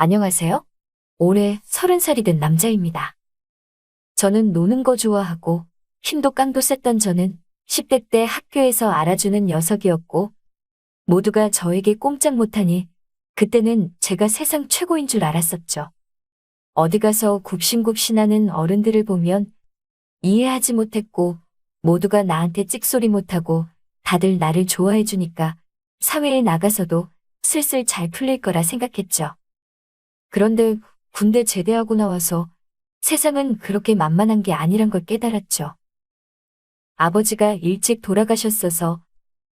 안녕하세요. 올해 30살이 된 남자입니다. 저는 노는 거 좋아하고 힘도 깡도 셌던 저는 10대 때 학교에서 알아주는 녀석이었고 모두가 저에게 꼼짝 못하니 그때는 제가 세상 최고인 줄 알았었죠. 어디 가서 굽신굽신하는 어른들을 보면 이해하지 못했고 모두가 나한테 찍소리 못하고 다들 나를 좋아해 주니까 사회에 나가서도 슬슬 잘 풀릴 거라 생각했죠. 그런데 군대 제대하고 나와서 세상은 그렇게 만만한 게 아니란 걸 깨달았죠. 아버지가 일찍 돌아가셨어서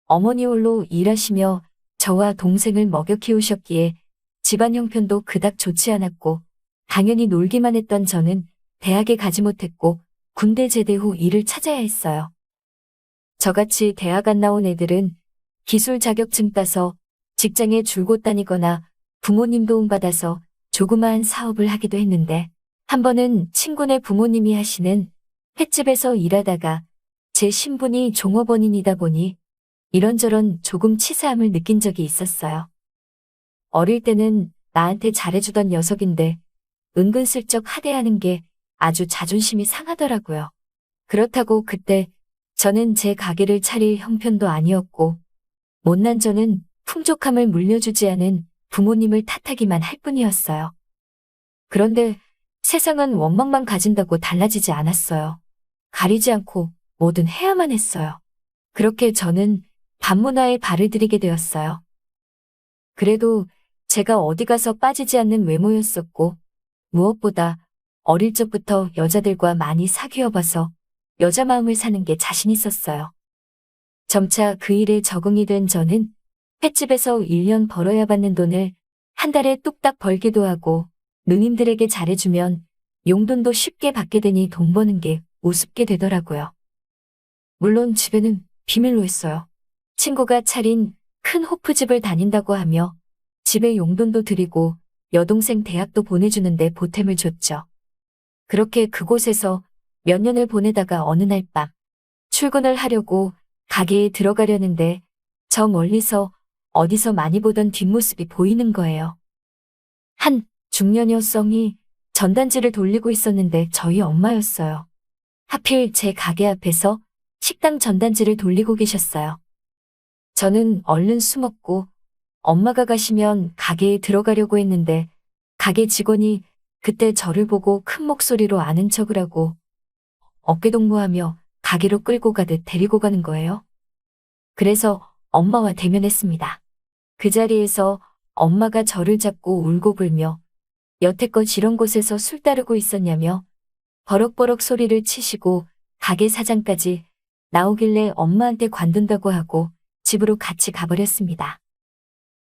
어머니 홀로 일하시며 저와 동생을 먹여 키우셨기에 집안 형편도 그닥 좋지 않았고 당연히 놀기만 했던 저는 대학에 가지 못했고 군대 제대 후 일을 찾아야 했어요. 저같이 대학 안 나온 애들은 기술 자격증 따서 직장에 줄곧 다니거나 부모님 도움받아서 조그마한 사업을 하기도 했는데 한 번은 친구네 부모님이 하시는 횟집에서 일하다가 제 신분이 종업원인이다 보니 이런저런 조금 치사함을 느낀 적이 있었어요. 어릴 때는 나한테 잘해주던 녀석인데 은근슬쩍 하대하는 게 아주 자존심이 상하더라고요. 그렇다고 그때 저는 제 가게를 차릴 형편도 아니었고 못난 저는 풍족함을 물려주지 않은 부모님을 탓하기만 할 뿐이었어요. 그런데 세상은 원망만 가진다고 달라지지 않았어요. 가리지 않고 뭐든 해야만 했어요. 그렇게 저는 반문화에 발을 들이게 되었어요. 그래도 제가 어디 가서 빠지지 않는 외모였었고 무엇보다 어릴 적부터 여자들과 많이 사귀어봐서 여자 마음을 사는 게 자신 있었어요. 점차 그 일에 적응이 된 저는 횟집에서 1년 벌어야 받는 돈을 한 달에 뚝딱 벌기도 하고 누님들에게 잘해주면 용돈도 쉽게 받게 되니 돈 버는 게 우습게 되더라고요. 물론 집에는 비밀로 했어요. 친구가 차린 큰 호프집을 다닌다고 하며 집에 용돈도 드리고 여동생 대학도 보내주는데 보탬을 줬죠. 그렇게 그곳에서 몇 년을 보내다가 어느 날 밤 출근을 하려고 가게에 들어가려는데 저 멀리서 어디서 많이 보던 뒷모습이 보이는 거예요. 한 중년 여성이 전단지를 돌리고 있었는데 저희 엄마였어요. 하필 제 가게 앞에서 식당 전단지를 돌리고 계셨어요. 저는 얼른 숨었고 엄마가 가시면 가게에 들어가려고 했는데 가게 직원이 그때 저를 보고 큰 목소리로 아는 척을 하고 어깨동무하며 가게로 끌고 가듯 데리고 가는 거예요. 그래서 엄마와 대면했습니다. 그 자리에서 엄마가 저를 잡고 울고 불며 여태껏 이런 곳에서 술 따르고 있었냐며 버럭버럭 소리를 치시고 가게 사장까지 나오길래 엄마한테 관둔다고 하고 집으로 같이 가버렸습니다.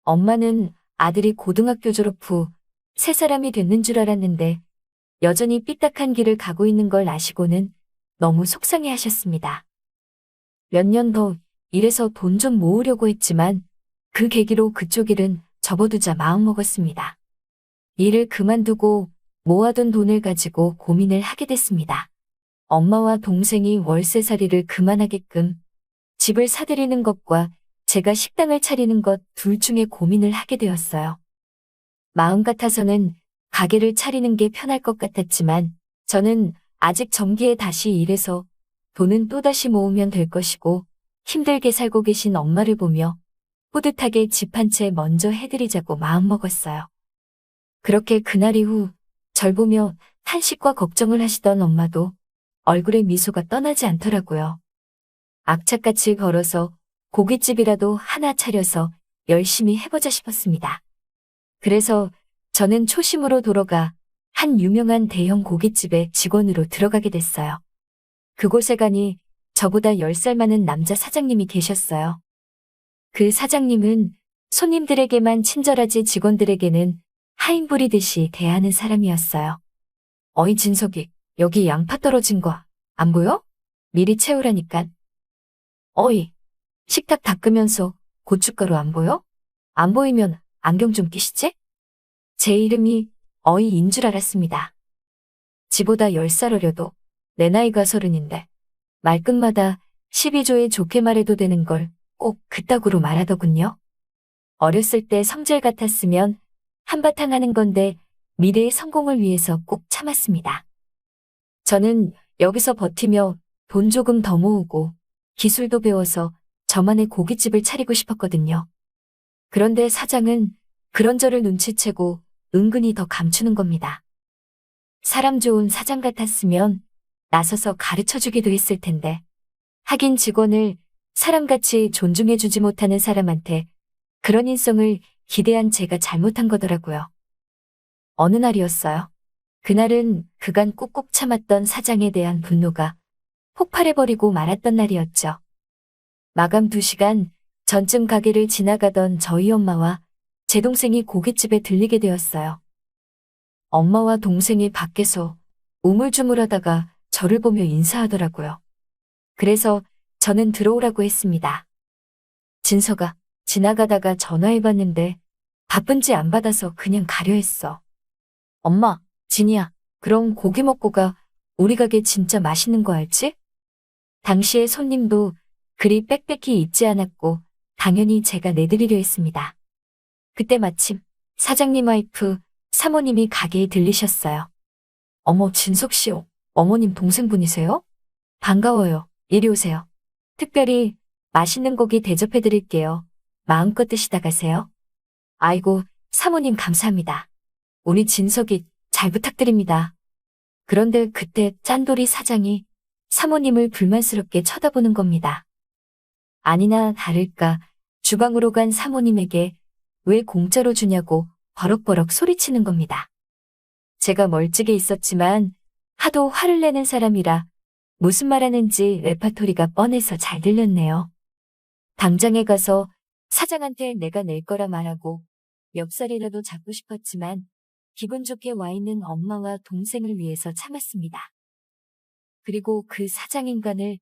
엄마는 아들이 고등학교 졸업 후 새 사람이 됐는 줄 알았는데 여전히 삐딱한 길을 가고 있는 걸 아시고는 너무 속상해 하셨습니다. 몇 년 더 일해서 돈 좀 모으려고 했지만 그 계기로 그쪽 일은 접어두자 마음먹었습니다. 일을 그만두고 모아둔 돈을 가지고 고민을 하게 됐습니다. 엄마와 동생이 월세살이를 그만하게끔 집을 사들이는 것과 제가 식당을 차리는 것 둘 중에 고민을 하게 되었어요. 마음 같아서는 가게를 차리는 게 편할 것 같았지만 저는 아직 정기에 다시 일해서 돈은 또다시 모으면 될 것이고 힘들게 살고 계신 엄마를 보며 뿌듯하게 집 한 채 먼저 해드리자고 마음먹었어요. 그렇게 그날 이후 절 보며 탄식과 걱정을 하시던 엄마도 얼굴에 미소가 떠나지 않더라고요. 악착같이 걸어서 고깃집이라도 하나 차려서 열심히 해보자 싶었습니다. 그래서 저는 초심으로 돌아가 한 유명한 대형 고깃집에 직원으로 들어가게 됐어요. 그곳에 가니 저보다 10살 많은 남자 사장님이 계셨어요. 그 사장님은 손님들에게만 친절하지 직원들에게는 하인 부리듯이 대하는 사람이었어요. 어이 진석이, 여기 양파 떨어진 거 안 보여? 미리 채우라니깐. 어이, 식탁 닦으면서 고춧가루 안 보여? 안 보이면 안경 좀 끼시지? 제 이름이 어이인 줄 알았습니다. 지보다 10살 어려도 내 나이가 30인데 말끝마다 12조에 좋게 말해도 되는 걸 꼭 그따구로 말하더군요. 어렸을 때 성질 같았으면 한바탕 하는 건데 미래의 성공을 위해서 꼭 참았습니다. 저는 여기서 버티며 돈 조금 더 모으고 기술도 배워서 저만의 고깃집을 차리고 싶었거든요. 그런데 사장은 그런 저를 눈치채고 은근히 더 감추는 겁니다. 사람 좋은 사장 같았으면 나서서 가르쳐주기도 했을 텐데 하긴 직원을 사람같이 존중해주지 못하는 사람한테 그런 인성을 기대한 제가 잘못한 거더라고요. 어느 날이었어요. 그날은 그간 꾹꾹 참았던 사장에 대한 분노가 폭발해버리고 말았던 날이었죠. 마감 2시간 전쯤 가게를 지나가던 저희 엄마와 제 동생이 고깃집에 들리게 되었어요. 엄마와 동생이 밖에서 우물쭈물하다가 저를 보며 인사하더라고요. 그래서 저는 들어오라고 했습니다. 진서가 지나가다가 전화해봤는데 바쁜지 안 받아서 그냥 가려 했어. 엄마, 진이야, 그럼 고기 먹고 가. 우리 가게 진짜 맛있는 거 알지? 당시의 손님도 그리 빽빽히 있지 않았고 당연히 제가 내드리려 했습니다. 그때 마침 사장님 와이프, 사모님이 가게에 들리셨어요. 어머, 진석 씨, 어머님 동생분이세요? 반가워요. 이리 오세요. 특별히 맛있는 고기 대접해 드릴게요. 마음껏 드시다 가세요. 아이고, 사모님 감사합니다. 우리 진석이 잘 부탁드립니다. 그런데 그때 짠돌이 사장이 사모님을 불만스럽게 쳐다보는 겁니다. 아니나 다를까 주방으로 간 사모님에게 왜 공짜로 주냐고 버럭버럭 소리치는 겁니다. 제가 멀찍이 있었지만 하도 화를 내는 사람이라 무슨 말하는지 레파토리가 뻔해서 잘 들렸네요. 당장에 가서 사장한테 내가 낼 거라 말하고 멱살이라도 잡고 싶었지만 기분 좋게 와 있는 엄마와 동생을 위해서 참았습니다. 그리고 그 사장 인간을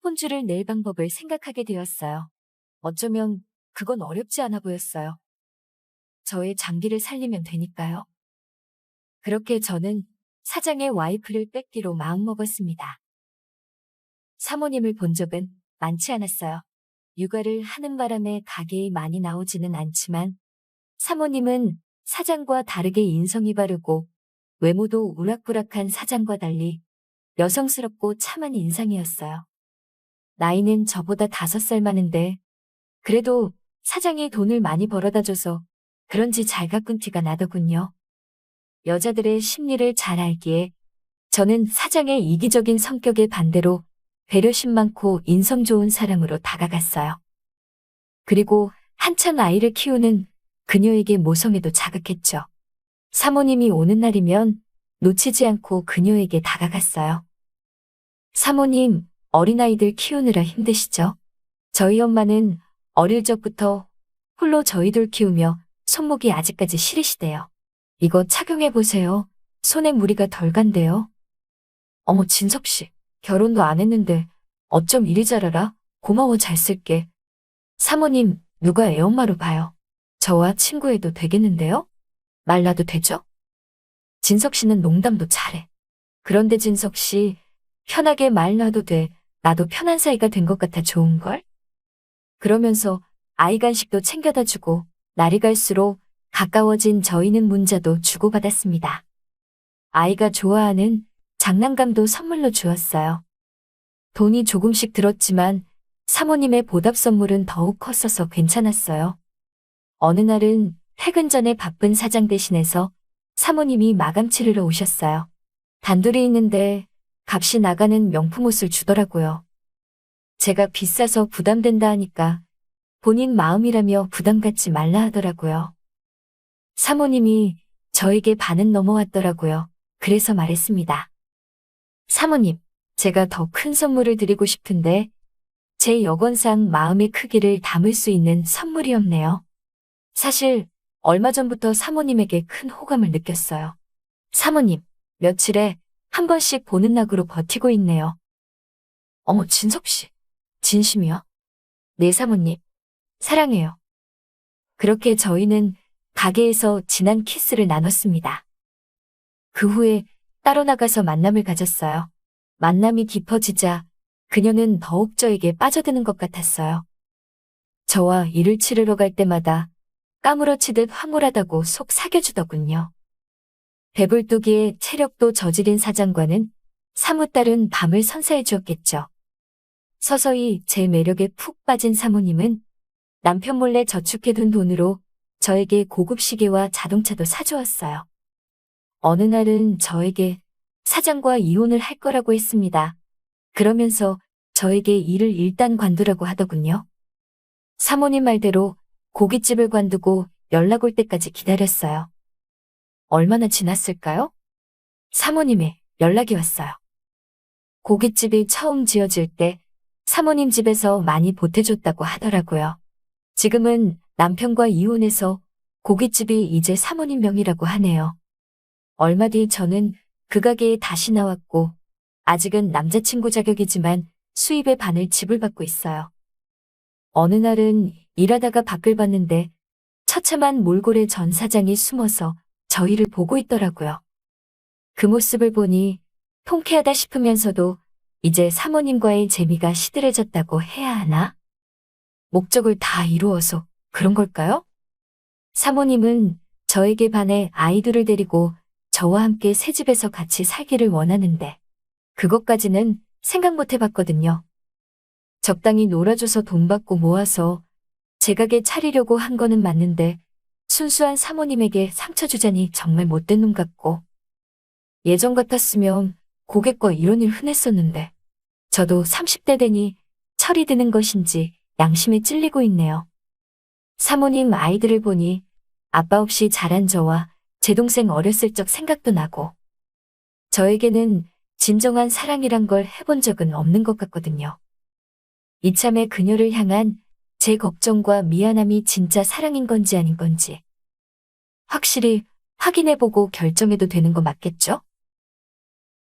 혼주를 낼 방법을 생각하게 되었어요. 어쩌면 그건 어렵지 않아 보였어요. 저의 장기를 살리면 되니까요. 그렇게 저는 사장의 와이프를 뺏기로 마음먹었습니다. 사모님을 본 적은 많지 않았어요. 육아를 하는 바람에 가게에 많이 나오지는 않지만 사모님은 사장과 다르게 인성이 바르고 외모도 우락부락한 사장과 달리 여성스럽고 참한 인상이었어요. 나이는 저보다 5살 많은데 그래도 사장이 돈을 많이 벌어다줘서 그런지 잘 가꾼 티가 나더군요. 여자들의 심리를 잘 알기에 저는 사장의 이기적인 성격에 반대로 배려심 많고 인성 좋은 사람으로 다가갔어요. 그리고 한참 아이를 키우는 그녀에게 모성애도 자극했죠. 사모님이 오는 날이면 놓치지 않고 그녀에게 다가갔어요. 사모님, 어린아이들 키우느라 힘드시죠? 저희 엄마는 어릴 적부터 홀로 저희들 키우며 손목이 아직까지 시리시대요. 이거 착용해보세요. 손에 무리가 덜 간대요. 어머, 진석씨, 결혼도 안 했는데 어쩜 이리 잘 알아? 고마워, 잘 쓸게. 사모님, 누가 애엄마로 봐요. 저와 친구해도 되겠는데요? 말라도 되죠? 진석씨는 농담도 잘해. 그런데 진석씨, 편하게 말 놔도 돼. 나도 편한 사이가 된 것 같아 좋은걸? 그러면서 아이 간식도 챙겨다 주고 날이 갈수록 가까워진 저희는 문자도 주고받았습니다. 아이가 좋아하는 장난감도 선물로 주었어요. 돈이 조금씩 들었지만 사모님의 보답 선물은 더욱 컸어서 괜찮았어요. 어느 날은 퇴근 전에 바쁜 사장 대신해서 사모님이 마감 치르러 오셨어요. 단둘이 있는데 값이 나가는 명품 옷을 주더라고요. 제가 비싸서 부담된다 하니까 본인 마음이라며 부담 갖지 말라 하더라고요. 사모님이 저에게 반은 넘어왔더라고요. 그래서 말했습니다. 사모님, 제가 더 큰 선물을 드리고 싶은데 제 여건상 마음의 크기를 담을 수 있는 선물이 없네요. 사실 얼마 전부터 사모님에게 큰 호감을 느꼈어요. 사모님, 며칠에 한 번씩 보는 낙으로 버티고 있네요. 어머, 진석씨, 진심이야? 네, 사모님, 사랑해요. 그렇게 저희는 가게에서 진한 키스를 나눴습니다. 그 후에 따로 나가서 만남을 가졌어요. 만남이 깊어지자 그녀는 더욱 저에게 빠져드는 것 같았어요. 저와 일을 치르러 갈 때마다 까무러치듯 황홀하다고 속삭여주더군요. 배불뚝이에 체력도 저질인 사장과는 사뭇 다른 밤을 선사해 주었겠죠. 서서히 제 매력에 푹 빠진 사모님은 남편 몰래 저축해둔 돈으로 저에게 고급 시계와 자동차도 사주었어요. 어느 날은 저에게 사장과 이혼을 할 거라고 했습니다. 그러면서 저에게 일을 일단 관두라고 하더군요. 사모님 말대로 고깃집을 관두고 연락 올 때까지 기다렸어요. 얼마나 지났을까요? 사모님의 연락이 왔어요. 고깃집이 처음 지어질 때 사모님 집에서 많이 보태줬다고 하더라고요. 지금은 남편과 이혼해서 고깃집이 이제 사모님 명의라고 하네요. 얼마 뒤 저는 그 가게에 다시 나왔고 아직은 남자친구 자격이지만 수입의 반을 지불받고 있어요. 어느 날은 일하다가 밖을 봤는데 처참한 몰골의 전 사장이 숨어서 저희를 보고 있더라고요. 그 모습을 보니 통쾌하다 싶으면서도 이제 사모님과의 재미가 시들해졌다고 해야 하나? 목적을 다 이루어서 그런 걸까요? 사모님은 저에게 반해 아이들을 데리고 저와 함께 새 집에서 같이 살기를 원하는데 그것까지는 생각 못 해봤거든요. 적당히 놀아줘서 돈 받고 모아서 제 가게 차리려고 한 거는 맞는데 순수한 사모님에게 상처 주자니 정말 못된 놈 같고 예전 같았으면 고객과 이런 일 흔했었는데 저도 30대 되니 철이 드는 것인지 양심에 찔리고 있네요. 사모님 아이들을 보니 아빠 없이 자란 저와 제 동생 어렸을 적 생각도 나고 저에게는 진정한 사랑이란 걸 해본 적은 없는 것 같거든요. 이참에 그녀를 향한 제 걱정과 미안함이 진짜 사랑인 건지 아닌 건지 확실히 확인해보고 결정해도 되는 거 맞겠죠?